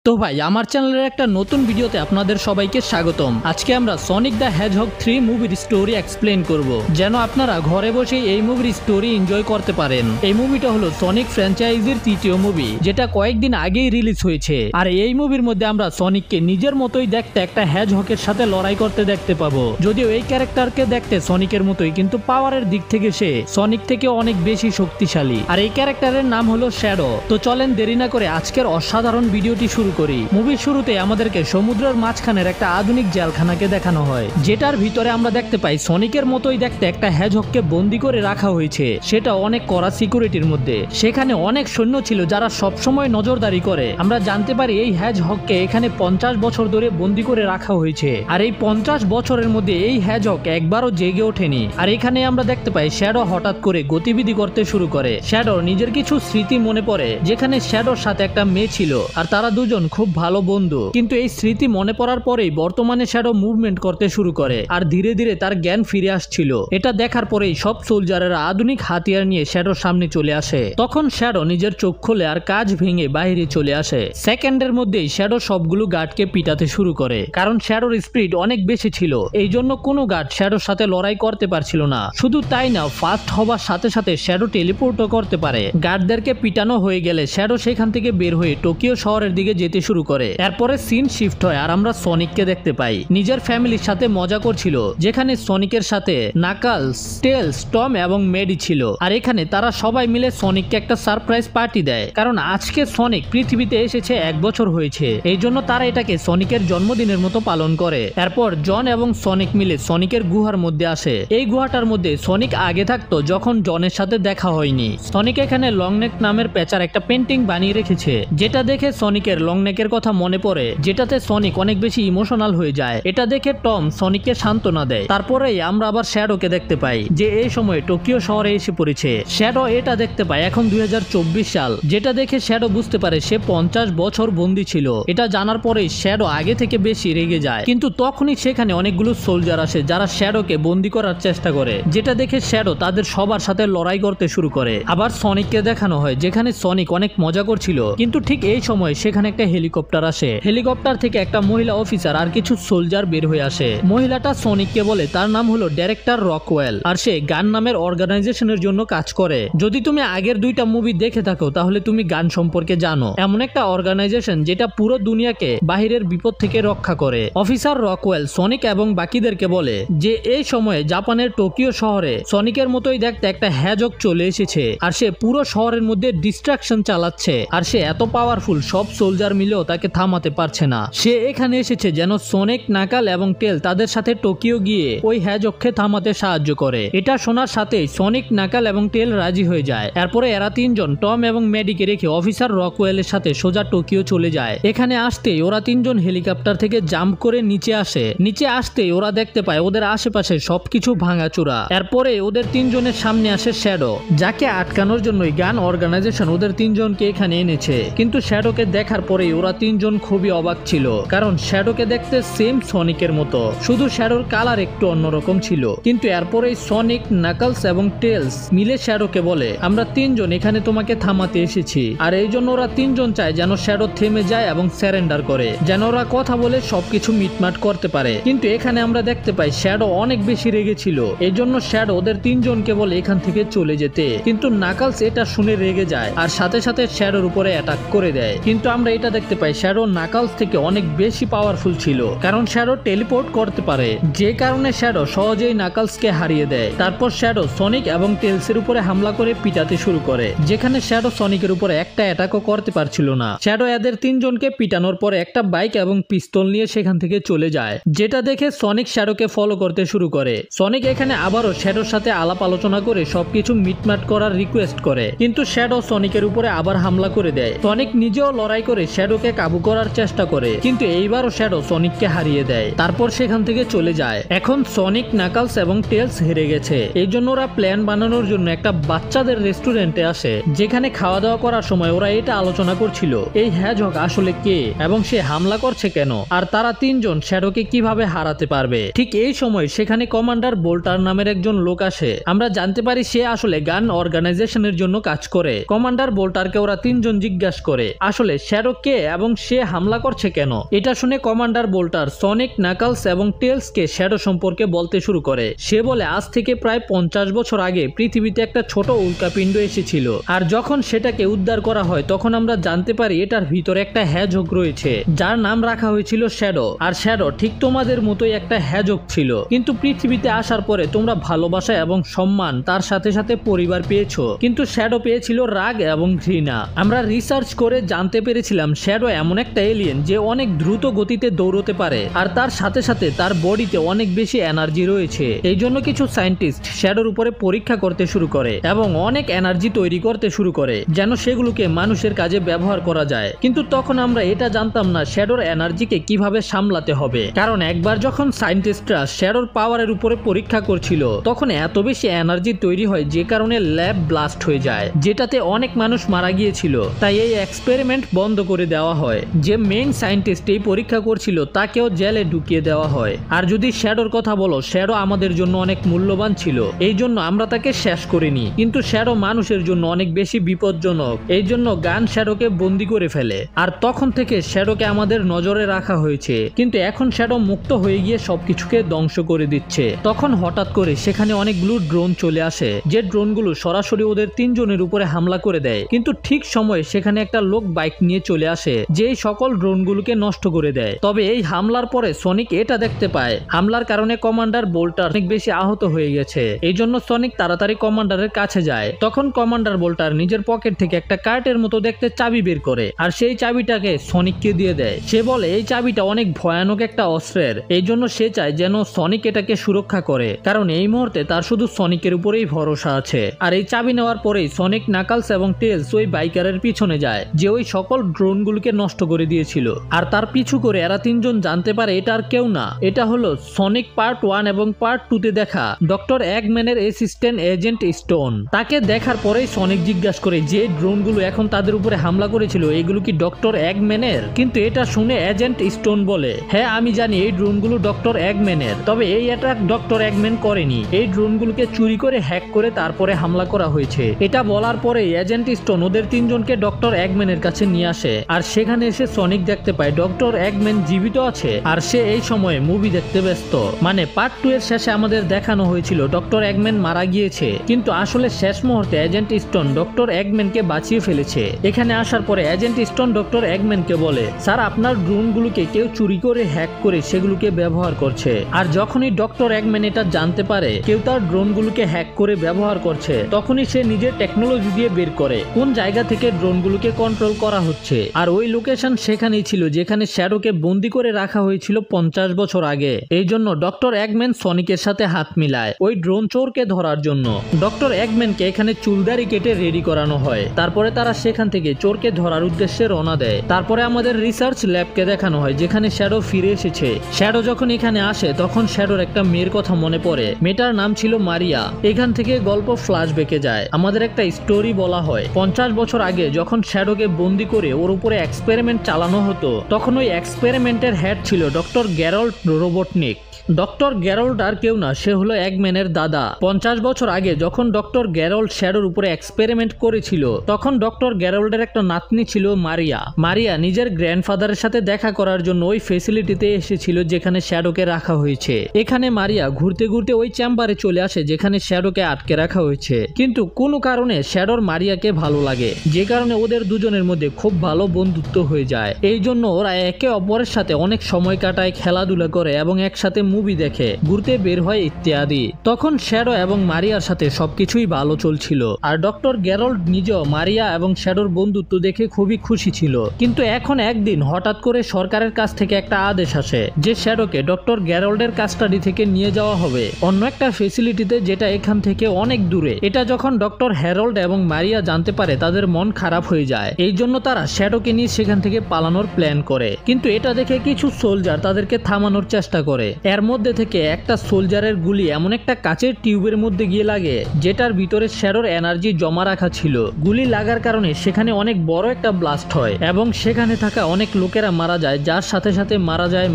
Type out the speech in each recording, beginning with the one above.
তো ভাই আমার চ্যানেলের একটা নতুন ভিডিওতে আপনাদের সবাইকে স্বাগতম। আজকে আমরা সনিক দ্য হেজহগ 3 মুভির স্টোরি এক্সপ্লেইন করব, যেন আপনারা ঘরে বসেই এই মুভির স্টোরি এনজয় করতে পারেন। এই মুভিটা হলো সনিক ফ্র্যাঞ্চাইজির তৃতীয় মুভি, যেটা কয়েকদিন আগেই রিলিজ হয়েছে। আর এই মুভির মধ্যে আমরা সনিককে নিজের মতোই দেখতে একটা হেজহগের সাথে লড়াই করতে দেখতে পাবো। যদিও এই ক্যারেক্টারকে দেখতে সনিকের মতোই, কিন্তু পাওয়ারের দিক থেকে সে সনিক থেকে অনেক বেশি শক্তিশালী। আর এই ক্যারেক্টারের নাম হলো শ্যাডো। তো চলেন দেরি না করে আজকের অসাধারণ ভিডিওটি শুরু করি। মুভির শুরুতে আমাদেরকে সমুদ্রের মাঝখানের একটা আধুনিক জেলখানাকে দেখানো হয়, যেটার ভিতরে আমরা দেখতে পাই সনিকের মতোই দেখতে একটা হেজহগকে বন্দি করে রাখা হয়েছে, সেটা অনেক কড়া সিকিউরিটির মধ্যে। সেখানে অনেক সৈন্য ছিল যারা সবসময় নজরদারি করে। আমরা জানতে পারি এই হেজহগকে এখানে 50 বছর ধরে বন্দি করে রাখা হয়েছে। আর এই 50 বছরের মধ্যে এই হেজহগ একবারও জেগে ওঠেনি। আর এখানে আমরা দেখতে পাই শ্যাডো হঠাৎ করে গতিবিধি করতে শুরু করে। শ্যাডোর নিজের কিছু স্মৃতি মনে পড়ে, যেখানে শ্যাডোর সাথে একটা মেয়ে ছিল আর তারা দুজন খুব ভালো বন্ধু। কিন্তু এই স্মৃতি মনে পড়ার পরেই বর্তমানে শ্যাডো মুভমেন্ট করতে শুরু করে আর ধীরে ধীরে তার জ্ঞান ফিরে আসছিল। এটা দেখার পরেই সব সোলজারেরা আধুনিক হাতিয়ার নিয়ে শ্যাডোর সামনে চলে আসে। তখন শ্যাডো নিজের চোখ খুলে আর কাজ ভেঙে বাইরে চলে আসে। সেকেন্ডের মধ্যেই শ্যাডো সবগুলো গার্ডকে পিটাতে শুরু করে, কারণ শ্যাডোর স্পিড অনেক বেশি ছিল। এই জন্য কোনো গার্ড শ্যাডোর সাথে লড়াই করতে পারছিল না। শুধু তাই না, ফাস্ট হবার সাথে সাথে শ্যাডো টেলিপোর্টও করতে পারে। গার্ডদেরকে পিটানো হয়ে গেলে শ্যাডো সেখান থেকে বের হয়ে টোকিও শহরের দিকে যেতে শুরু করে। এরপরে সিন শিফট হয় আর আমরা সনিককে দেখতে পাই নিজের ফ্যামিলির সাথে মজা করছিল, যেখানে সনিকের সাথে নাকালস, টেলস, টম এবং মেডি ছিল। আর এখানে তারা সবাই মিলে সনিককে একটা সারপ্রাইজ পার্টি দেয়, কারণ আজকে সনিক পৃথিবীতে এসেছে 1 বছর হয়েছে। এই জন্য তারা এটাকে সনিকের জন্মদিনের মতো পালন করে। এরপর জন এবং সনিক মিলে সনিকের গুহার মধ্যে আসে। এই গুহাটার মধ্যে সনিক আগে থাকতো যখন জনের সাথে দেখা হয়নি। সনিক এখানে লংনেক নামের পেঁচার একটা পেন্টিং বানিয়ে রেখেছে, যেটা দেখে সনিকের লংনেকের কথা মনে পড়ে, যেটাতে সনিক অনেক বেশি ইমোশনাল হয়ে যায়। এটা দেখে টম সনিককে সান্ত্বনা দেয়। তারপরেই আমরা আবার শ্যাডোকে দেখতে পাই, যে এই সময় টোকিও শহরে এসে পড়েছে। শ্যাডো এটা দেখতে পায় এখন 2024 সাল, যেটা দেখে শ্যাডো বুঝতে পারে সে 50 বছর বন্দী ছিল। এটা জানার পরেই শ্যাডো আগে থেকে বেশি রেগে যায়, কিন্তু তখনই সেখানে অনেকগুলো সোলজার আসে যারা শ্যাডোকে বন্দী করার চেষ্টা করে, যেটা দেখে শ্যাডো তাদের সবার সাথে লড়াই করতে শুরু করে। আবার সনিককে দেখানো হয় যেখানে সনিক অনেক মজা করছিল, কিন্তু ঠিক এই সময় সেখানে একটা হেলিকপ্টার আসে। হেলিকপ্টার থেকে একটা মহিলা অফিসার আর কিছু সোলজার বের হয়ে আসে। মহিলাটা সনিককে বলে তার নাম হলো ডাইরেক্টর রকওয়েল, আর সে গান নামের অর্গানাইজেশনের জন্য কাজ করে। যদি তুমি আগের 2টা মুভি দেখে থাকো তাহলে তুমি গান সম্পর্কে জানো। এমন একটা অর্গানাইজেশন যেটা পুরো দুনিয়াকে বাহিরের বিপদ থেকে রক্ষা করে। অফিসার রকওয়েল সনিক এবং বাকিদেরকে বলে যে এই সময়ে জাপানের টোকিও শহরে সনিকের মতোই দেখতে একটা হেজহগ চলে এসেছে, আর সে পুরো শহরের মধ্যে ডিস্ট্রাকশন চালাচ্ছে। আর সে এত পাওয়ারফুল, সব সোলজার মিলেও তাকে থামাতে পারছে না। সে এখানে এসেছে যেন সনিক, নাকাল এবং টেল তাদের সাথে টোকিও গিয়ে ওই হেজহগকে থামাতে সাহায্য করে। এটা শোনার সাথেই সনিক, নাকাল এবং টেল রাজি হয়ে যায়। এরপরে এরা তিনজন টম এবং মেডিকে রেখে অফিসার রকওয়েলের সাথে সোজা টোকিও চলে যায়। এখানে আসতেই ওরা তিনজন হেলিকপ্টার থেকে জাম্প করে নিচে আসে। নিচে আসতেই ওরা দেখতে পায় ওদের আশেপাশে সবকিছু ভাঙাচোরা। এরপরে ওদের তিনজনের সামনে আসে শ্যাডো, যাকে আটকানোর জন্যই গান অর্গানাইজেশন ওদের তিনজনকে এখানে এনেছে। কিন্তু শ্যাডোকে দেখার পরেই ওরা তিনজন খুবই অবাক ছিল, কারণ শ্যাডোকে দেখতে সেম সনিকের মতো, শুধু শ্যাডোর কালার একটু অন্যরকম ছিল। কিন্তু এরপরেই সনিক, নাকলস এবং টেলস মিলে শ্যাডোকে বলে আমরা তিনজন এখানে তোমাকে থামাতে এসেছি। আর এই জন্য ওরা তিনজন চায় যেন শ্যাডো থেমে যায় এবং স্যারেন্ডার করে, যেন ওরা কথা বলে সবকিছু মিটমাট করতে পারে। কিন্তু এখানে আমরা দেখতে পাই শ্যাডো অনেক বেশি রেগেছিল। এই জন্য শ্যাডো ওদের তিনজনকে বলে এখান থেকে চলে যেতে। কিন্তু নাকলস এটা শুনে রেগে যায় আর সাথে সাথে শ্যাডোর উপরে অ্যাটাক করে দেয়। কিন্তু আমরা এটা দেখতে পাই শ্যাডো নাকলস থেকে অনেক বেশি পাওয়ারফুল ছিল, কারণ শ্যাডো টেলিপোর্ট করতে পারে, যে কারণে শ্যাডো সহজেই নাকলসকে হারিয়ে দেয়। তারপর শ্যাডো সনিক এবং টেলসের উপরে হামলা করে পিটাতে শুরু করে, যেখানে শ্যাডো সনিকের উপরে একটা অ্যাটাকও করতে পারছিল না। শ্যাডো এদের তিনজনকে পিটানোর পরে একটা বাইক এবং পিস্তল নিয়ে সেখান থেকে চলে যায়, যেটা দেখে সনিক শ্যাডোকে ফলো করতে শুরু করে। সনিক এখানে আবারও শ্যাডোর সাথে আলাপ আলোচনা করে সবকিছু মিটমাট করার রিকোয়েস্ট করে, কিন্তু শ্যাডো সনিকের উপরে আবার হামলা করে দেয়। সনিক নিজেও লড়াই করে শ্যাডোকে কাবু করার চেষ্টা করে, কিন্তু এইবারও শ্যাডো সনিককে হারিয়ে দেয়। তারপর সেখান থেকে চলে যায়। এখন সনিক, নাকলস এবং টেলস হেরে গেছে। এই জন্য ওরা প্ল্যান বানানোর জন্য একটা বাচ্চাদের রেস্টুরেন্টে আসে, যেখানে খাওয়া দাওয়া করার সময় ওরা এটা আলোচনা করছিল এই হেজহগ আসলে কে এবং সে হামলা করছে কেন, আর তারা তিনজন শ্যাডোকে কিভাবে হারাতে পারবে। ঠিক এই সময় সেখানে কমান্ডার বোল্টার নামের একজন লোক আসে। আমরা জানতে পারি সে আসলে গান অর্গানাইজেশনের জন্য কাজ করে। কমান্ডার বোল্টারকে ওরা তিনজন জিজ্ঞাসা করে আসলে শ্যাডো কে এবং সে হামলা করছে কেন। এটা শুনে কমান্ডার বোল্টার সনিক, নাকলস এবং টেলসকে শ্যাডো সম্পর্কে বলতে শুরু করে। সে বলে আজ থেকে প্রায় 50 বছর আগে পৃথিবীতে একটা ছোট উল্কাপিণ্ড এসেছিল, আর যখন সেটাকে উদ্ধার করা হয় তখন আমরা জানতে পারি এটার ভিতরে একটা হ্যাজক রয়েছে যার নাম রাখা হয়েছিল শ্যাডো। আর শ্যাডো ঠিক তোমাদের মতোই একটা হ্যাজক ছিল, কিন্তু পৃথিবীতে আসার পরে তোমরা ভালোবাসা এবং সম্মান, তার সাথে সাথে পরিবার পেয়েছো, কিন্তু শ্যাডো পেয়েছিল রাগ এবং ঘৃণা। আমরা রিসার্চ করে জানতে পেরেছিলাম শ্যাডো এমন একটা এলিয়েন যে অনেক দ্রুত গতিতে দৌড়তে পারে, আর তার সাথে সাথে তার বডিতে অনেক বেশি এনার্জি রয়েছে। এই জন্য কিছু সায়েন্টিস্ট শ্যাডোর উপরে পরীক্ষা করতে শুরু করে এবং অনেক এনার্জি তৈরি করতে শুরু করে যেন সেগুলোকে মানুষের কাজে ব্যবহার করা যায়। কিন্তু তখন আমরা এটা জানতাম না শ্যাডোর এনার্জিকে কিভাবে সামলাতে হবে, কারণ একবার যখন সায়েন্টিস্টরা শ্যাডোর পাওয়ারের উপরে পরীক্ষা করছিল তখন এত বেশি এনার্জি তৈরি হয় যে কারণে ল্যাব ব্লাস্ট হয়ে যায়, যেটাতে অনেক মানুষ মারা গিয়েছিল। তাই এই এক্সপেরিমেন্ট বন্ধ করে দেওয়া হয়। যে মেইন সায়েন্টিস্ট এই পরীক্ষা করছিল তাকেও জেলে ঢুকিয়ে দেওয়া হয়। আর যদি শ্যাডোর কথা বলো, শ্যাডো আমাদের জন্য অনেক মূল্যবান ছিল, এই জন্য আমরা তাকে শেষ করিনি। কিন্তু শ্যাডো মানুষের জন্য অনেক বেশি বিপজ্জনক, এই জন্য গান শ্যাডোকে বন্দি করে ফেলে। আর তখন থেকে শ্যাডোকে আমাদের নজরে রাখা হয়েছে, কিন্তু এখন শ্যাডো মুক্ত হয়ে গিয়ে সবকিছুকে ধ্বংস করে দিচ্ছে। তখন হঠাৎ করে সেখানে অনেকগুলো ড্রোন চলে আসে, যে ড্রোনগুলো সরাসরি ওদের 3 জনের উপরে হামলা করে দেয়। কিন্তু ঠিক সময়ে সেখানে একটা লোক বাইক নিয়ে চলে আসে, যে সকল ড্রোনগুলোকে নষ্ট করে দেয়। তবে এই হামলার পরে সনিক এটা দেখতে পায় হামলার কারণে কমান্ডার বোল্টার অনেক বেশি আহত হয়ে গেছে। এই জন্য সনিক তাড়াতাড়ি কমান্ডারের কাছে যায়। তখন কমান্ডার বোল্টার নিজের পকেট থেকে একটা কার্টের মতো দেখতে চাবি বের করে, আর সেই চাবিটাকে সনিককে দিয়ে দেয়। সে বলে এই চাবিটা অনেক ভয়ানক একটা অস্ত্রের, এই জন্য সে চায় যেন সনিক এটাকে সুরক্ষা করে, কারণ এই মুহূর্তে তার শুধু সনিকের উপরেই ভরসা আছে। আর এই চাবি নেওয়ার পরেই সনিক, নাকলস এবং টেলস ওই বাইকারের পিছনে যায় যে ওই সকল ড্রোনগুলোকে নষ্ট করে দিয়েছিল। আর তার পিছু করে এরা 3 জন জানতে পারে এটা আর কেউ না, এটা হলো সনিক পার্ট 1 এবং পার্ট 2 তে দেখা ডক্টর এগম্যানের অ্যাসিস্ট্যান্ট এজেন্ট স্টোন। তাকে দেখার পরেই সনিক জিজ্ঞাসা করে যে ড্রোনগুলো এখন তাদের উপরে হামলা করেছিল এগুলো কি ডক্টর এগম্যানের। কিন্তু এটা শুনে এজেন্ট স্টোন বলে, হ্যাঁ আমি জানি এই ড্রোনগুলো ডক্টর এগম্যানের, তবে এই অ্যাটাক ডক্টর এগম্যান করেনি, এই ড্রোনগুলোকে চুরি করে হ্যাক করে তারপরে হামলা করা হয়েছে। এটা বলার পরে এজেন্ট স্টোন ওদের 3 জনকে ডক্টর এগম্যানের কাছে নিয়ে আসে। আর সেখানে এসে সনিক দেখতে পায় ডক্টর এগম্যান জীবিত আছে, আর সে এই সময়ে মুভি দেখতে ব্যস্ত। মানে পার্ট 2 এর শেষে আমাদের দেখানো হয়েছিল ডক্টর এগম্যান মারা গিয়েছে, কিন্তু আসলে শেষ মুহূর্তে এজেন্ট স্টোন ডক্টর এগম্যানকে বাঁচিয়ে ফেলেছে। এখানে আসার পরে এজেন্ট স্টোন ডক্টর এগম্যানকে বলে, স্যার আপনার ড্রোনগুলোকে কেউ চুরি করে হ্যাক করে সেগুলোকে ব্যবহার করছে। আর যখনই ডক্টর এগম্যান এটা জানতে পারে কেউ তার ড্রোনগুলোকে হ্যাক করে ব্যবহার করছে, তখনই সে নিজের টেকনোলজি দিয়ে বের করে কোন জায়গা থেকে ড্রোনগুলোকে কন্ট্রোল করা হচ্ছে। আর ওই লোকেশন সেখানেই ছিল যেখানে শ্যাডোকে বন্দি করে রাখা হয়েছিল 50 বছর আগে। এই জন্য ডক্টর এগম্যান সনিকের সাথে হাত মিলায় ওই ড্রোন চোরকে ধরার জন্য। ডক্টর এগম্যানকে এখানে চুলদারি কেটে রেডি করানো হয়, তারপরে তারা সেখান থেকে চোরকে ধরার উদ্দেশ্যে রওনা দেয়। তারপরে আমাদের রিসার্চ ল্যাবকে দেখানো হয় যেখানে শ্যাডো ফিরে এসেছে। শ্যাডো যখন এখানে আসে তখন শ্যাডোর একটা মেয়ের কথা মনে পড়ে, মেয়েটার নাম ছিল মারিয়া। এখান থেকে গল্প ফ্ল্যাশব্যাকে যায়। আমাদের একটা স্টোরি বলা হয় 50 বছর আগে যখন শ্যাডোকে বন্দি করে ওর উপরে এক্সপেরিমেন্ট চালানো হতো, তখন ওই এক্সপেরিমেন্টের হেড ছিল ডক্টর গ্যারল্ড রোবটনিক। ডক্টর গ্যারল্ড আর কেউ না, সে হলো এগম্যানের দাদা। 50 বছর আগে যখন ডক্টর গ্যারল্ড শ্যাডোর উপরে এক্সপেরিমেন্ট করেছিল তখন ডক্টর গ্যারল্ডের একটা নাতনি ছিল মারিয়া। মারিয়া নিজের গ্র্যান্ডফাদারের সাথে দেখা করার জন্য ওই ফেসিলিটিতে এসেছিল যেখানে শ্যাডোকে রাখা হয়েছে। এখানে মারিয়া ঘুরতে ঘুরতে ওই চেম্বারে চলে আসে যেখানে শ্যাডোকে আটকে রাখা হয়েছে, কিন্তু কোনো কারণে শ্যাডোর মারিয়াকে ভালো লাগে, যে কারণে ওদের দুজনের মধ্যে খুব ভালো বন্ধুত্ব হয়ে যায়। এই জন্য ওরা একে অপরের সাথে অনেক সময় কাটায়, খেলাধুলা করে এবং একসাথে মুভি দেখে, ঘুরতে বের হয় ইত্যাদি। তখন শ্যাডো এবং মারিয়ার সাথে সবকিছুই ভালো চলছিল, আর ডক্টর গ্যারল্ড নিজেও মারিয়া এবং শ্যাডোর বন্ধুত্ব দেখে খুবই খুশি ছিল। কিন্তু এখন একদিন হঠাৎ করে সরকারের কাছ থেকে একটা আদেশ আসে যে শ্যাডোকে ডক্টর গ্যারল্ডের কাস্টাডি থেকে নিয়ে যাওয়া হবে অন্য একটা ফেসিলিটিতে, যেটা এখান থেকে অনেক দূরে। এটা যখন ডক্টর হ্যারল্ড এবং মারিয়া জানতে পারে তাদের মন খারাপ হয়ে যায়। এই জন্য তারা শ্যাডোকে নিয়ে সেখান থেকে পালানোর প্ল্যান করে, কিন্তু এটা দেখে কিছু সোলজার তাদেরকে থামানোর চেষ্টা করে। এর মধ্যে থেকে একটা সোলজারের গুলি এমন একটা কাচের টিউবের মধ্যে গিয়ে লাগে যেটার ভিতরে শ্যাডোর এনার্জি জমা রাখা ছিল। গুলি লাগার কারণে সেখানে অনেক বড় একটা ব্লাস্ট হয় এবং সেখানে থাকা অনেক লোকেরা মারা যায়, যার সাথে সাথে মারা যায়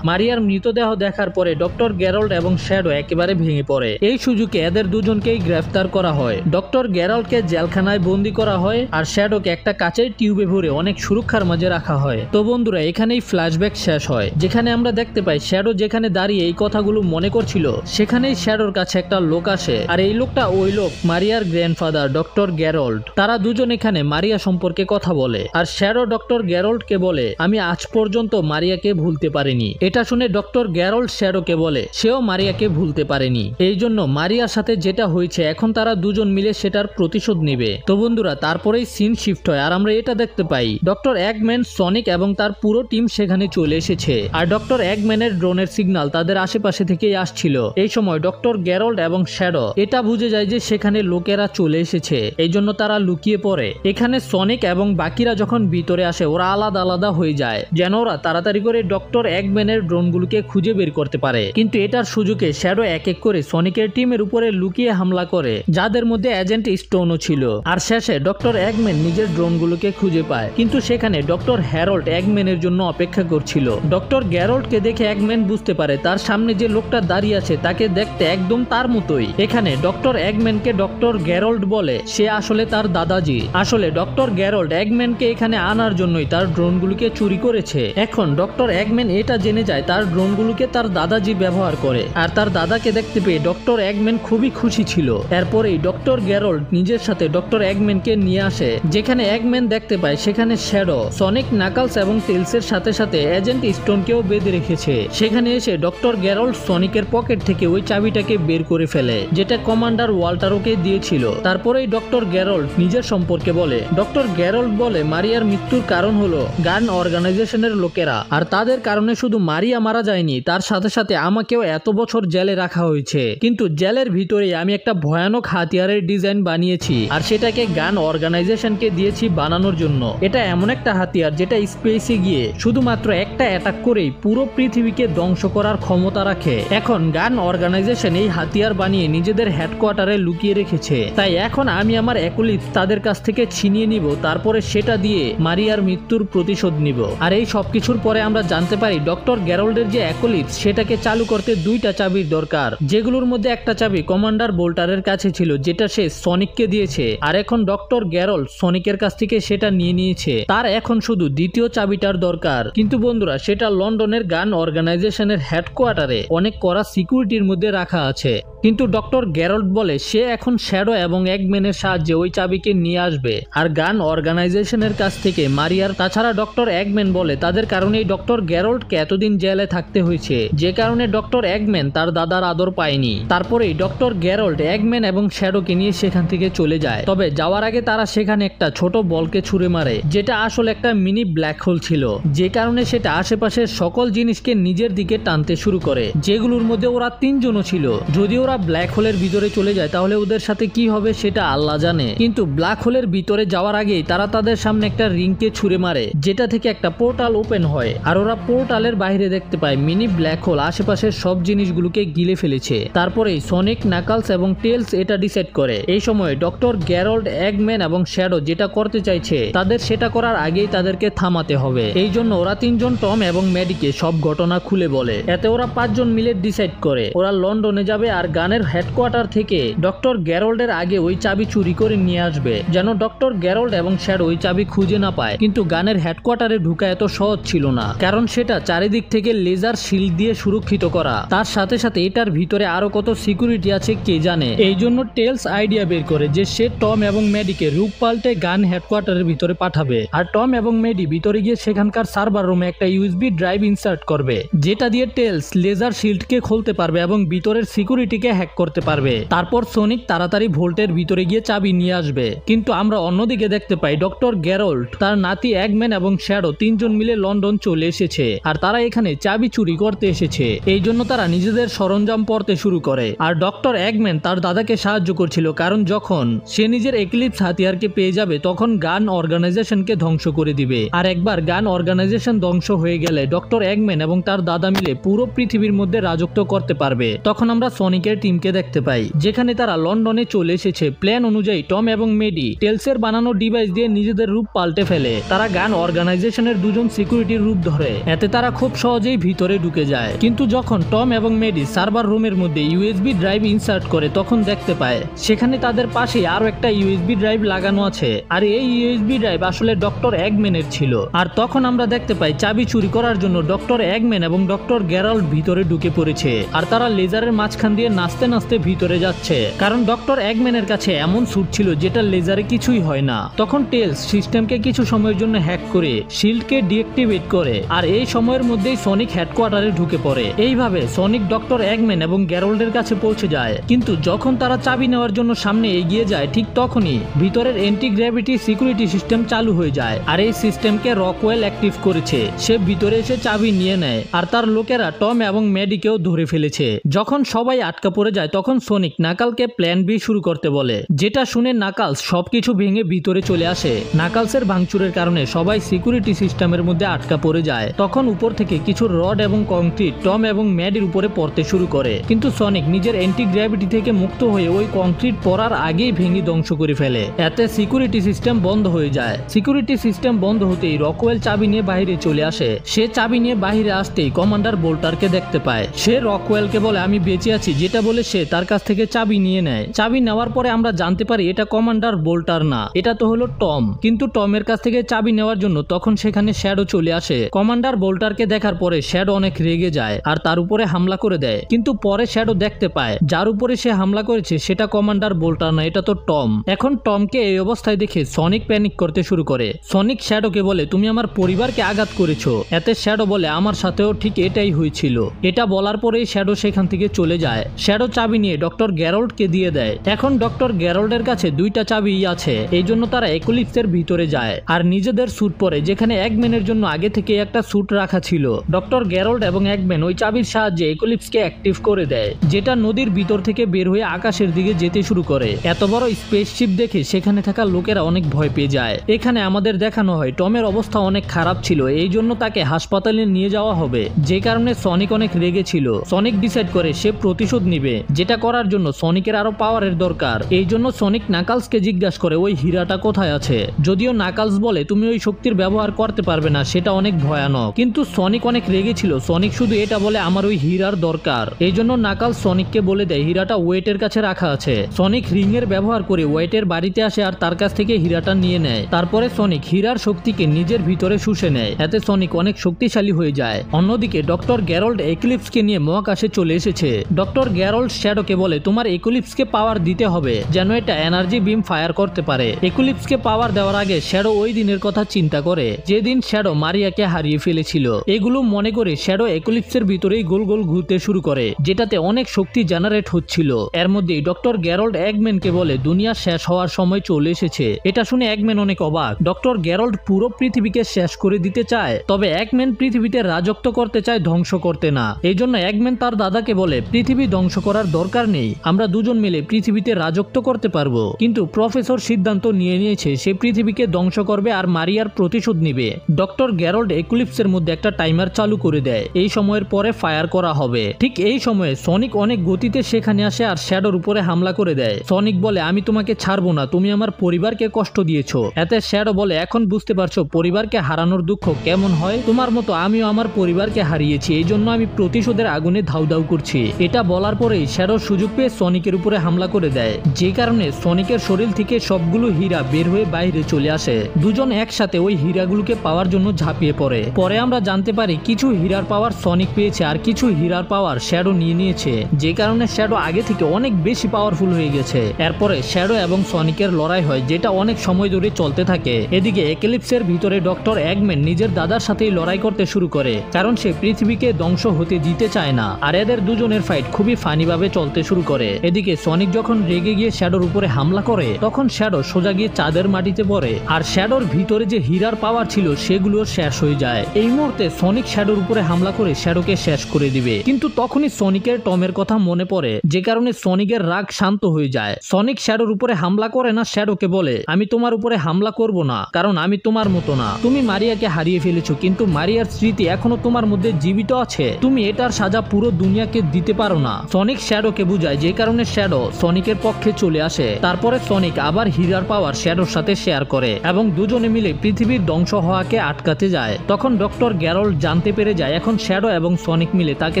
মারিয়ার মৃতদেহ দেখার পরে ডক্টর গ্যারল্ট এবং শ্যাডো একেবারে ভেঙে পড়ে। এই সুযোগে এদের দুজনকেই গ্রেফতার করা হয়। ডক্টর গ্যারল্টকে জেলখানায় বন্দি করা হয় আর শ্যাডোকে একটা কাচের টিউবে ভরে অনেক সুরক্ষার মাঝে রাখা হয়। তো বন্ধুরা, এখানেই ফ্ল্যাশব্যাক শেষ হয়, যেখানে আমরা দেখতে পাই শ্যাডো যেখানে দাঁড়িয়ে এই কথাগুলো মনে করছিল সেখানেই শ্যাডোর কাছে একটা লোক আসে, আর এই লোকটা ওই লোক মারিয়ার গ্র্যান্ডফাদার ডক্টর গ্যারল্ট। তারা দুজন এখানে মারিয়া সম্পর্কে কথা বলে আর শ্যাডো ডক্টর গ্যারল্টকে বলে, আমি আজ পর্যন্ত মারিয়াকে ভুলতে পারিনি। এটা শুনে ডক্টর গ্যারল্ট শ্যাডোকে বলে সেও মারিয়াকে ভুলতে পারেনি, এই জন্য মারিয়ার সাথে যেটা হয়েছে এখন তারা দুজন মিলে সেটার প্রতিশোধ নিবে। তো বন্ধুরা, তারপরেই সিন শিফট হয় আর আমরা এটা দেখতে পাই ডক্টর এগম্যান, সনিক এবং তার পুরো টিম সেখানে চলে এসেছে আর ডক্টর এগম্যানের ড্রোনের সিগন্যাল তাদের আশেপাশে থেকেই আসছিল। এই সময় ডক্টর গ্যারল্ট এবং শ্যাডো এটা বুঝে যায় যে সেখানে লোকেরা চলে এসেছে, এই জন্য তারা লুকিয়ে পড়ে। এখানে সনিক এবং বাকিরা যখন ভিতরে আসে ওরা আলাদা আলাদা হয়ে যায় যেন ওরা তাড়াতাড়ি করে ডক্টর এগম্যানের ড্রোনগুলোকে খুঁজে বের করতে পারে। কিন্তু এটার সুযোগে শ্যাডো এক এক করে সনিকের টিমের উপরে লুকিয়ে হামলা করে, যাদের মধ্যে এজেন্ট স্টোনও ছিল। আর শেষে ডক্টর এগম্যান নিজের ড্রোনগুলোকে খুঁজে পায়, কিন্তু সেখানে ডক্টর হ্যারল্ড এগম্যানের জন্য অপেক্ষা করছিল। ডক্টর গ্যারল্টকে দেখে এগম্যান বুঝতে পারে তার সামনে যে লোকটা দাঁড়িয়ে আছে তাকে দেখতে একদম তার মতোই। এখানে ডক্টর এগম্যানকে ডক্টর গ্যারল্ট বলে সে আসলে তার দাদাজি। আসলে ডক্টর গ্যারল্ট এগম্যানকে এখানে আনার জন্যই তার ড্রোনগুলোকে চুরি করেছে। এখন ডক্টর এগম্যান এটা জেনে যায় তার ড্রোনগুলোকে তার দাদাজি ব্যবহার করে, আর তার দাদাকে দেখতে পেয়ে ডক্টর এগম্যান খুবই খুশি ছিল। এরপরেই ডক্টর গ্যারল্ট নিজের সাথে ডক্টর এগম্যানকে নিয়ে আসে, যেখানে এগম্যান দেখতে পায় সেখানে শ্যাডো, সনিক, নাকলস এবং টেলসের সাথে সাথে এজেন্ট স্টোনকেও বেঁধে রেখেছে। সেখানে এসে ডক্টর গ্যারল্ট সনিকের পকেট থেকে ওই চাবিটাকে বের করে ফেলে যেটা কমান্ডার ওয়াল্টারোকে দিয়েছিল। তারপরেই ডক্টর গ্যারল্ট নিজের সম্পর্কে বলে। ডক্টর গ্যারল্ট বলে মারিয়ার মৃত্যুর কারণ হলো গান অর্গানাইজেশনের লোকেরা, আর তাদের কারণে শুধু মারিয়া মারা যায়নি, তার সাথে সাথে আমাকেও এত বছর জেলে রাখা হয়েছে। কিন্তু জেলের ভিতরে আমি একটা ভয়ানক হাতিয়ারের ডিজাইন বানিয়েছি আর সেটাকে গান অর্গানাইজেশনকে দিয়েছি বানানোর জন্য। এটা এমন একটা হাতিয়ার যেটা স্পেসে গিয়ে শুধুমাত্র একটা অ্যাটাক করেই পুরো পৃথিবীকে ধ্বংস করার ক্ষমতা রাখে। এখন গান অর্গানাইজেশন এই হাতিয়ার বানিয়ে নিজেদের হেডকোয়ার্টারে লুকিয়ে রেখেছে, তাই এখন আমি আমার অ্যাকোলিপস তাদের কাছ থেকে ছিনিয়ে নিব, তারপরে সেটা দিয়ে মারিয়ার মৃত্যুর প্রতিশোধ নিব। আর এই সবকিছুর পরে আমরা জানতে পারি ডক্টর গ্যারল্টের যে অ্যাকোলিপস সেটাকে চালু করতে দুইটা চাবির দরকার, যেগুলোর মধ্যে একটা চাবি কমান্ডার বোল্টারের কাছে ছিল যেটা সে সনিককে দিয়েছে, আর এখন ডক্টর গ্যারল্ট সনিকের কাছ থেকে সেটা নিয়ে নিয়েছে। তার এখন শুধু দ্বিতীয় চাবিটার দরকার, কিন্তু বন্ধুরা সেটা লন্ডনের গান অর্গানাইজেশনের হেডকোয়ার্টারে অনেক কড়া সিকিউরিটির মধ্যে রাখা আছে। কিন্তু ডক্টর গ্যারল্ট বলে সে এখন শ্যাডো এবং এগম্যানের সাহায্যে ওই চাবিকে নিয়ে আসবে আর গান অর্গানাইজেশনের কাছ থেকে মারিয়ার। তাছাড়া ডক্টর এগম্যান বলে তাদের কারণেই ডক্টর গ্যারল্টকে এতদিন জেলে থাকতে হয়েছে, যে কারণে ডক্টর এগম্যান তার দাদার আদর পায়নি। তারপরেই ডক্টর গ্যারল্ট এগম্যান এবং শ্যাডোকে নিয়ে সেখান থেকে চলে যায়। তবে যাওয়ার আগে তারা সেখানে একটা ছোট বলকে ছুঁড়ে মারে যেটা আসলে একটা মিনি ব্ল্যাক হোল ছিল, যে কারণে সেটা আশেপাশের সকল জিনিসকে নিজের দিকে টানতে শুরু করে, যেগুলোর মধ্যে ওরা তিনজনও ছিল। যদি ওরা ব্ল্যাক হোলের ভিতরে চলে যায় তাহলে ওদের সাথে কি হবে সেটা আল্লাহ জানে। কিন্তু ব্ল্যাক হোলের ভিতরে যাওয়ার আগেই তারা তাদের সামনে একটা রিংকে ছুঁড়ে মারে যেটা থেকে একটা পোর্টাল ওপেন হয়, আর ওরা পোর্টালের বাইরে দেখতে পায় মিনি ব্ল্যাক হোল আশেপাশের সব জিনিসগুলোকে গিলে ফেলেছে। তারপরেই সনিক, নাকলস এবং টেলস এটা ডিসাইড করে। এই সময় ডক্টর গ্যারল্ট, এগম্যান এবং শ্যাডো যেটা করতে চাইছে তাদের সেটা করার আগেই তাদেরকে থামাতে হবে। এই জন্য ওরা তিনজন টম এবং ম্যাডিকে সব ঘটনা খুলে বলে। এতে ওরা পাঁচজন মিলে ডিসাইড করে ওরা লন্ডনে যাবে আর গানের হেডকোয়ার্টার থেকে ডক্টর গ্যারল্টের আগে ওই চাবি চুরি করে নিয়ে আসবে, যেন ডক্টর গ্যারল্ট এবং শ্যাডো ওই চাবি খুঁজে না পায়। কিন্তু গানের হেডকোয়ার্টারে ঢুকা এত সহজ ছিল না, কারণ সেটা চারিদিক থেকে লেজার শিল্ড দিয়ে সুরক্ষিত করা। তার সাথে সাথে এটার ভিতরে আরো কত সিকিউরিটি আছে কে জানে। এই জন্য টেলস আইডিয়া বের করে যে সে টম এবং ম্যাডিকে রূপ পাল্টে গান হেডকোয়ার্টারের ভিতরে পাঠাবে, আর টম এবং মেডি ভিতরে গিয়ে সেখানকার সার্ভার রুমে একটা ইউএসবি ড্রাইভ ইনসার্ট করবে, যেটা দিয়ে টেলস লেজার শিল্ডকে খুলতে পারবে এবং ভিতরের সিকিউরিটিকে হ্যাক করতে পারবে। তারপর সনিক তাড়াতাড়ি ভোল্টের ভিতরে গিয়ে চাবি নিয়ে আসবে। কিন্তু আমরা অন্যদিকে দেখতে পাই ডক্টর গ্যারল্ট, তার নাতি এগম্যান এবং শ্যাডো তিনজন মিলে লন্ডন চলে এসেছে, আর তারা এখানে চাবি চুরি করতে এসেছে। এই জন্য তারা নিজেদের সরঞ্জাম পড়তে শুরু করে। আর ডক্টর এগম্যান তার দাদাকে সাহায্য করছিল, কারণ যখন সে নিজের এক্লিপস হাতিয়ারকে পেয়ে যাবে তখন গান অর্গানাইজেশনকে ধ্বংস করে দিবে। আর একবার গান অর্গানাইজেশন ধ্বংস হয়ে গেলে ডক্টর এগম্যান এবং তার দাদা মিলে পুরো পুরো পৃথিবীর মধ্যে রাজত্ব করতে পারবে। তখন আমরা সনিকের টিমকে দেখতে পাই, যেখানে তারা লন্ডনে চলে এসেছে। প্ল্যান অনুযায়ী টম এবং মেডি টেলসের বানানো ডিভাইস দিয়ে নিজেদের রূপ পাল্টে ফেলে। তারা গান অর্গানাইজেশনের দুজন সিকিউরিটির রূপ ধরে, এতে তারা খুব সহজেই ভিতরে ঢুকে যায়। কিন্তু যখন টম এবং মেডি সার্ভার রুমের মধ্যে ইউএসবি ড্রাইভ ইনসার্ট করে, তখন দেখতে পায় সেখানে তাদের পাশে আরো একটা ইউএসবি ড্রাইভ লাগানো আছে। আর এই ইউএসবি ড্রাইভ আসলে ডক্টর এগম্যানের ছিল। আর তখন আমরা দেখতে পাই চাবি চুরি করার জন্য ডক্টর এগম্যান এবং ডক্টর গ্যারাল্ট ভিতরে ঢুকে পড়েছে। আর তারা লেজারের মাঝখান দিয়ে নাচতে নাচতে ভিতরে যাচ্ছে, কারণ ডক্টর এগম্যানের কাছে এমন স্যুট ছিল যেটা লেজারে কিছুই হয় না। তখন টেলস সিস্টেমকে কিছু সময়ের জন্য হ্যাক করে শিল্ডকে ডিঅ্যাক্টিভেট করে, আর এই সময়ের মধ্যেই সনিক হেডকোয়ার্টারে ঢুকে পড়ে। এইভাবে সনিক ডক্টর এগম্যান এবং গ্যারোল্ডের কাছে পৌঁছে যায়। কিন্তু যখন তারা চাবি নেওয়ার জন্য সামনে এগিয়ে যায়, ঠিক তখনই ভিতরের অ্যান্টি গ্র্যাভিটি সিকিউরিটি সিস্টেম চালু হয়ে যায়। আর এই সিস্টেমকে রকওয়েল অ্যাক্টিভ করেছে। সে ভিতরে এসে চাবি নিয়ে নেয়, আর তার লোকেরা টম এবং মেডিকেও ধরে ফেলেছে। যখন সবাই আটকা পড়ে যায়, তখন সনিক নাকালকে প্ল্যান বি শুরু করতে বলে, যেটা শুনে নাকালস সবকিছু ভেঙে ভিতরে চলে আসে। নাকালসের ভাঙচুরের কারণে সবাই সিকিউরিটি সিস্টেমের মধ্যে আটকা পড়ে যায়। তখন উপর থেকে কিছু রড এবং কংক্রিট টম এবং ম্যাডির উপরে পড়তে শুরু করে, কিন্তু সনিক নিজের অ্যান্টি গ্র্যাভিটি থেকে মুক্ত হয়ে ওই কংক্রিট পড়ার আগেই ভেঙে ধ্বংস করে ফেলে। এতে সিকিউরিটি সিস্টেম বন্ধ হয়ে যায়। সিকিউরিটি সিস্টেম বন্ধ হতেই রকওয়েল চাবি নিয়ে বাইরে চলে আসে। সে চাবি নিয়ে বাইরে আসতেই কমান্ডার বোল্টারকে দেখতে পায়। সে রকওয়েলকে বলে আমি বেঁচে আছি, যেটা বলে সে তার কাছ থেকে চাবি নিয়ে নেয়। চাবি নেওয়ার পরে আমরা জানতে পারি এটা কমান্ডার বোল্টার না, এটা তো হলো টম। কিন্তু টমের কাছ থেকে চাবি নেওয়ার জন্য তখন সেখানে শ্যাডো চলে আসে। কমান্ডার বোল্টারকে দেখার পরে শ্যাডো অনেক রেগে যায় আর তার উপরে হামলা করে দেয়। কিন্তু পরে শ্যাডো দেখতে পায় যার উপরে সে হামলা করেছে সেটা কমান্ডার বোল্টার না, এটা তো টম। এখন টমকে এই অবস্থায় দেখে সনিক প্যানিক করতে শুরু করে। সনিক শ্যাডোকে বলে তুমি আমার পরিবারকে আঘাত করেছো। এতে শ্যাডো বলে আমার সাথেও ঠিক এটাই হয়েছিল। এটা বলার পরেই শ্যাডো সেখান থেকে চলে যায়। শ্যাডো চাবি নিয়ে ডক্টর গ্যারোল্ডকে দিয়ে দেয়। এখন ডক্টর গ্যারোল্ডের কাছে দুইটা চাবি আছে, এই জন্য তারা একুলিপসের ভিতরে যায় আর নিজেদের স্যুট পরে, যেখানে এগম্যানের জন্য আগে থেকে একটা স্যুট রাখা ছিল। ডক্টর গ্যারোল্ড এবং এগম্যান ওই চাবির সাহায্যে একুলিপসকে অ্যাক্টিভ করে দেয়, যেটা নদীর ভিতর থেকে বের হয়ে আকাশের দিকে যেতে শুরু করে। এত বড় স্পেসশিপ দেখে সেখানে থাকা লোকেরা অনেক ভয় পেয়ে যায়। এখানে আমাদের দেখানো হয় টমের অবস্থা অনেক খারাপ ছিল, এই জন্য তাকে হাসপাতালে নিয়ে যাওয়া হবে, যে কারণে সনিক অনেক রেগে ছিল। সনিক ডিসাইড করে সে প্রতিশোধ নিবে, যেটা করার জন্য সনিকের আরো পাওয়ারের দরকার। এই জন্য সনিক নাকালসকে জিজ্ঞাসা করে ওই হীরাটা কোথায় আছে। যদিও নাকালস বলে তুমি ওই শক্তির ব্যবহার করতে পারবে না, সেটা অনেক ভয়ানক। কিন্তু সনিক অনেক রেগে ছিল। সনিক শুধু এটা বলে আমার ওই হীরার দরকার। এই জন্য নাকালস সনিককে বলে দেয় হীরাটা ওয়েটের কাছে রাখা আছে। সনিক রিং এর ব্যবহার করে ওয়েটের বাড়িতে আসে আর তার কাছ থেকে হীরাটা নিয়ে নেয়। তারপরে সনিক হীরার শক্তিকে নিজের ভিতরে শুষে নেয়, এতে সনিক অনেক শক্তিশালী হয়ে যায়। অন্যদিকে ডক্টর গ্যারোল্ড একুলিপসকে নিয়ে মহাকাশে চলে এসেছে। ডক্টর গ্যারোল্ড শ্যাডোকে বলে তোমার একুলিপসকে পাওয়ার দিতে হবে, যেন এটা এনার্জি বিম ফায়ার করতে পারে। একুলিপসকে পাওয়ার দেওয়ার আগে শ্যাডো ওই দিনের কথা চিন্তা করে, যেদিন শ্যাডো মারিয়াকে হারিয়ে ফেলেছিল। এগুলো মনে করে শ্যাডো একুলিপসের ভিতরেই গোল গোল ঘুরতে শুরু করে, যেটাতে অনেক শক্তি জেনারেট হচ্ছিল। এর মধ্যেই ডক্টর গ্যারোল্ড এগম্যানকে বলে দুনিয়া শেষ হওয়ার সময় চলে এসেছে। এটা শুনে এগম্যান অনেক অবাক। ডক্টর গ্যারোল্ড পুরো পৃথিবীকে শেষ করে দিতে চায়, তবে এগম্যান পৃথিবীতে রাজত্ব করতে চায়, ধ্বংস করতে না। এই জন্য এগম্যান তার দাদাকে বলে পৃথিবী ধ্বংস করার দরকার নেই, আমরা দুজন মিলে পৃথিবীতে রাজত্ব করতে পারবো। কিন্তু প্রফেসর সিদ্ধান্ত নিয়ে নিয়েছে সে পৃথিবীকে ধ্বংস করবে আর মারিয়ার প্রতিশোধ নিবে। ডক্টর গ্যারোল্ড একুলিপসের মধ্যে একটা টাইমার চালু করে দেয়, এই সময়ের পরে ফায়ার করা হবে। ঠিক এই সময়ে সনিক অনেক গতিতে সেখানে আসে আর শ্যাডোর উপরে হামলা করে দেয়। সনিক বলে আমি তোমাকে ছাড়বো না, তুমি আমার পরিবারকে কষ্ট দিয়েছো। এতে শ্যাডো বলে এখন বুঝতে পারছো পরিবারকে হারানোর দুঃখ কেমন হয়, তোমার মতো আমিও আমার পরিবারকে হারিয়েছি, এই জন্য আমি প্রতিশোধের আগুনে ধাউ ধাউ করছি। এটা বলার পরেই শ্যাডো সুযোগ পেয়ে সনিকের উপরে হামলা করে দেয়, যে কারণে সনিকের শরীর থেকে সবগুলো হীরা বের হয়ে বাইরে চলে আসে। দুজন একসাথে ওই হীরাগুলোকে পাওয়ার জন্য ঝাঁপিয়ে পড়ে। পরে আমরা জানতে পারি কিছু হীরার পাওয়ার সনিক পেয়েছে আর কিছু হীরার পাওয়ার শ্যাডো নিয়ে নিয়েছে, যে কারণে শ্যাডো আগে থেকে অনেক বেশি পাওয়ারফুল হয়ে গেছে। এরপরে শ্যাডো এবং সনিকের লড়াই হয়, যেটা অনেক সময় ধরে চলতে থাকে। এদিকে একুলিপসের ভিতরে ডক্টর এগম্যান নিজের দাদার সাথেই লড়াই করতে শুরু করে, কারণ সে পৃথিবীকে ধ্বংস হতে দিতে চায় না। আর এদের দুজনের ফাইট খুবই ফানি ভাবে চলতে শুরু করে। এদিকে সনিক যখন রেগে গিয়ে শ্যাডোর উপরে হামলা করে, তখন শ্যাডো সোজা গিয়ে চাঁদের মাটিতে পড়ে আর শ্যাডোর ভিতরে যে হীরার পাওয়ার ছিল সেগুলো শেষ হয়ে যায়। এই মুহূর্তে সনিক শ্যাডোর উপরে হামলা করে শ্যাডোকে শেষ করে দিবে, কিন্তু তখনই সনিকের টমের কথা মনে পড়ে, যে কারণে সনিকের রাগ শান্ত হয়ে যায়। সনিক শ্যাডোর উপরে হামলা করে না, শ্যাডোকে বলে আমি তোমার উপরে হামলা করব না, কারণ আমি তোমার মতো না। তুমি মারিয়াকে হারিয়ে ফেলেছো, কিন্তু মারিয়ার স্মৃতি এখনো তোমার মধ্যে জীবিত আছে। আছে, তুমি এটার সাজা পুরো দুনিয়াকে দিতে পারো না। সনিক শ্যাডোকে বুঝায়, যে কারণে শ্যাডো সনিকের পক্ষে চলে আসে। তারপরে সনিক আবার হীরার পাওয়ার শ্যাডোর সাথে শেয়ার করে এবং দুজনে মিলে পৃথিবীর ধ্বংস হওয়াকে আটকাতে যায়। তখন ডক্টর গ্যারল্ট জানতে পেরে যায় এখন শ্যাডো এবং সনিক মিলে তাকে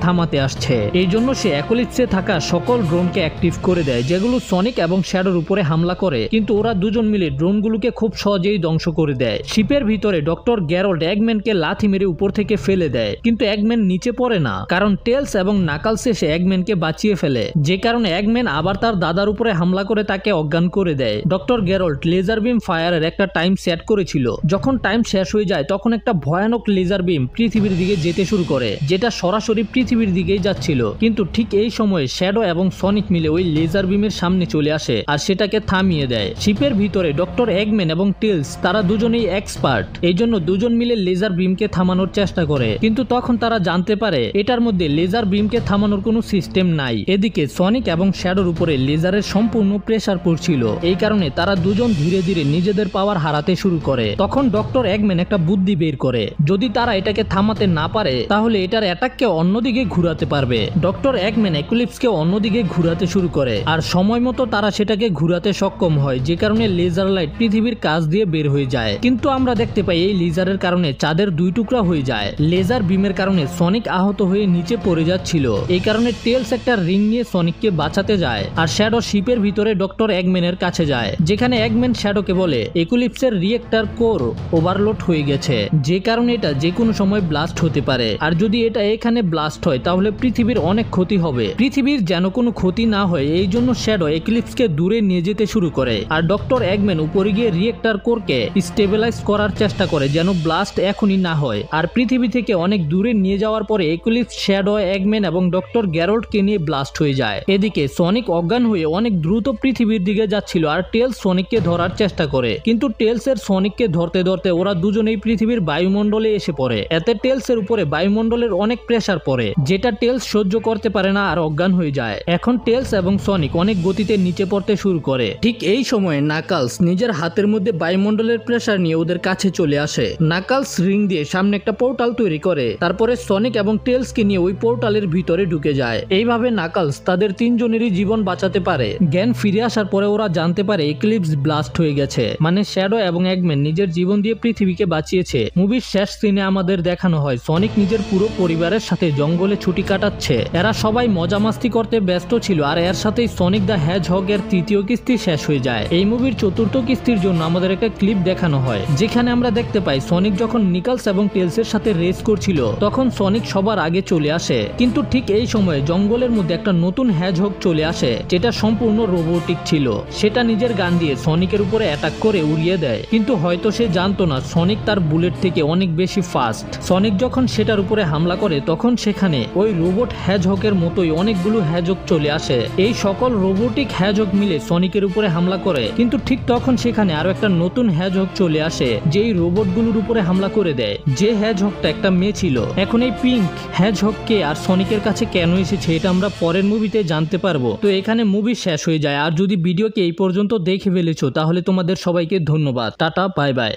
থামাতে আসছে। এই জন্য সে অ্যাপোলিপসে থাকা সকল ড্রোনকে অ্যাক্টিভ করে দেয়, যেগুলো সনিক এবং শ্যাডোর উপরে হামলা করে, কিন্তু ওরা দুজন মিলে ড্রোনগুলোকে খুব সহজেই ধ্বংস করে দেয়। শিপের ভিতরে ডক্টর গ্যারল্ট এগম্যানকে লাথি মেরে উপর থেকে ফেলে দেয়, কিন্তু এগম্যান নিচে পড়ে না, কারণ টেলস এবং নাকালস এসে এগম্যানকে বাঁচিয়ে ফেলে, যে কারণে এগম্যান আবার তার দাদার উপরে হামলা করে তাকে অজ্ঞান করে দেয়। ডক্টর গ্যারল্ট লেজার বিম ফায়ারের একটা টাইম সেট করেছিল। যখন টাইম শেষ হয়ে যায় তখন একটা ভয়ানক লেজার বিম পৃথিবীর দিকে যেতে শুরু করে, যেটা সরাসরি পৃথিবীর দিকেই যাচ্ছিল। কিন্তু ঠিক এই সময়ে শ্যাডো এবং সনিক মিলে ওই লেজার বিমের সামনে চলে আসে আর সেটাকে থামিয়ে দেয়। শিপের ভিতরে ডক্টর এগম্যান এবং টেলস তারা দুজনেই এক্সপার্ট, এই জন্য দুজন মিলে লেজার বিমকে থামানোর চেষ্টা করে, কিন্তু তখন তারা জানতে পারে এটার মধ্যে লেজার বিমকে থামানোর কোনো সিস্টেম নাই। এদিকে সনিক এবং শ্যাডোর উপরে লেজারের সম্পূর্ণ প্রেসার পড়ছিল, এই কারণে তারা দুজন ধীরে ধীরে নিজেদের পাওয়ার হারাতে শুরু করে। তখন ডক্টর এগম্যান একটা বুদ্ধি বের করে, যদি তারা এটাকে থামাতে না পারে তাহলে এটার অ্যাটাককে অন্যদিকে ঘুরাতে পারবে। ডক্টর এগম্যান অ্যাকুলিপসকে অন্যদিকে ঘুরাতে শুরু করে আর সময় মতো তারা সেটাকে ঘুরাতে সক্ষম হয়, যে কারণে লেজার লাইট পৃথিবীর কাছ দিয়ে বের হয়ে যায়। কিন্তু আমরা দেখতে পাই এই লেজারের কারণে চাঁদের দুই টুকরা হয়ে যায়। লেজার বিমের কারণে সনিক আহত হয়ে নিচে পড়ে যাচ্ছিল, এই কারণে টেলস একটা রিং নিয়ে সনিককে বাঁচাতে যায় আর শ্যাডো শিপের ভিতরে ডক্টর এগম্যানের কাছে যায়, যেখানে এগম্যান শ্যাডোকে বলে একুলিপসের রিয়েক্টর কোর ওভারলোড হয়ে গেছে, যে কারণে এটা যে কোনো সময় ব্লাস্ট হতে পারে, আর যদি এটা এখানে ব্লাস্ট হয় তাহলে পৃথিবীর অনেক ক্ষতি হবে। পৃথিবীর যেন কোনো ক্ষতি না হয় এই জন্য শ্যাডো একুলিপসকে দূরে নিয়ে যেতে শুরু করে আর ডক্টর এগম্যান উপরে গিয়ে রিয়েক্টর কোরকে স্টেবিলাইজ করার চেষ্টা করে যেন ব্লাস্ট এখনই না হয়। আর পৃথিবী থেকে অনেক দূরে নিয়ে যাওয়ার পরে একুলিপস শ্যাডো এগম্যান এবং ডক্টর গ্যারল্টকে নিয়ে ব্লাস্ট হয়ে যায়। এদিকে সনিক অজ্ঞান হয়ে অনেক দ্রুত পৃথিবীর দিকে যাচ্ছিল আর টেলস সনিককে ধরার চেষ্টা করে, কিন্তু টেলসের সনিককে ধরতে ধরতে ওরা দুজনেই পৃথিবীর বায়ুমণ্ডলে এসে পড়ে। এতে টেলসের উপরে বায়ুমণ্ডলের অনেক প্রেসার পড়ে, যেটা টেলস সহ্য করতে পারে না আর অজ্ঞান হয়ে যায়। এখন টেলস এবং সনিক অনেক গতিতে নিচে পড়তে শুরু করে। ঠিক এই সময় নাকালস নিজের হাতের মধ্যে বায়ুমণ্ডলের প্রেসার নিয়ে ওদের কাছে চলে আসে। নাকালস রিং দিয়ে সামনে একটা পোর্টাল তৈরি করে, তারপরে সনিক এবং টেলসকে নিয়ে ওই পোর্টালের ভিতরে ঢুকে যায়। এইভাবে নাকালস তাদের তিনজনেরই জীবন বাঁচাতে পারে। জ্ঞান ফিরে আসার পরে ওরা জানতে পারে এক্লিপস ব্লাস্ট হয়ে গেছে, মানে শ্যাডো এবং এগম্যান নিজের জীবন দিয়ে পৃথিবীকে বাঁচিয়েছে। মুভির শেষ সিনে আমাদের দেখানো হয় সনিক নিজের পুরো পরিবারের সাথে জঙ্গলে ছুটি কাটাচ্ছে। এরা সবাই মজা মাস্তি করতে ব্যস্ত ছিল আর এর সাথেই সনিক দ্য হেজহগ এর তৃতীয় কিস্তি শেষ হয়ে যায়। এই মুভির চতুর্থ কিস্তির জন্য আমাদের একটা ক্লিপ দেখানো হয়, যেখানে আমরা দেখতে পাই সনিক যখন নিকলস এবং টেলসের সাথে রেস করছিল তখন সনিক সবার আগে চলে আসে, কিন্তু ঠিক এই সময় জঙ্গলের মধ্যে একটা নতুন হেজহগ চলে আসে, যেটা সম্পূর্ণ রোবোটিক ছিল। সেটা নিজের গান দিয়ে সনিকের উপরে অ্যাটাক করে উড়িয়ে দেয়, কিন্তু হয়তো সে জানতো না সনিক তার বুলেট থেকে অনেক বেশি ফাস্ট। সনিক যখন সেটার উপরে হামলা করে তখন সেখানে ওই রোবট হেজহগের মতোই অনেকগুলো হেজহগ চলে আসে। এই সকল রোবোটিক হেজহগ মিলে সনিকের উপরে হামলা করে, কিন্তু ঠিক তখন সেখানে আরো একটা নতুন হেজহগ চলে আসে যেই রোবটগুলোর উপরে হামলা করে দেয়। যে হেজহগটা একটা মেয়ে ছিল। এখন এই পিঙ্ক হেজহগ কে আর সনিকের কাছে কেন এসেছে এটা আমরা পরের মুভিতে জানতে পারবো। তো এখানে মুভি শেষ হয়ে যায়। আর যদি ভিডিওকে এই পর্যন্ত দেখে ফেলেছো তাহলে তোমাদের সবাইকে ধন্যবাদ। Tata, bye bye.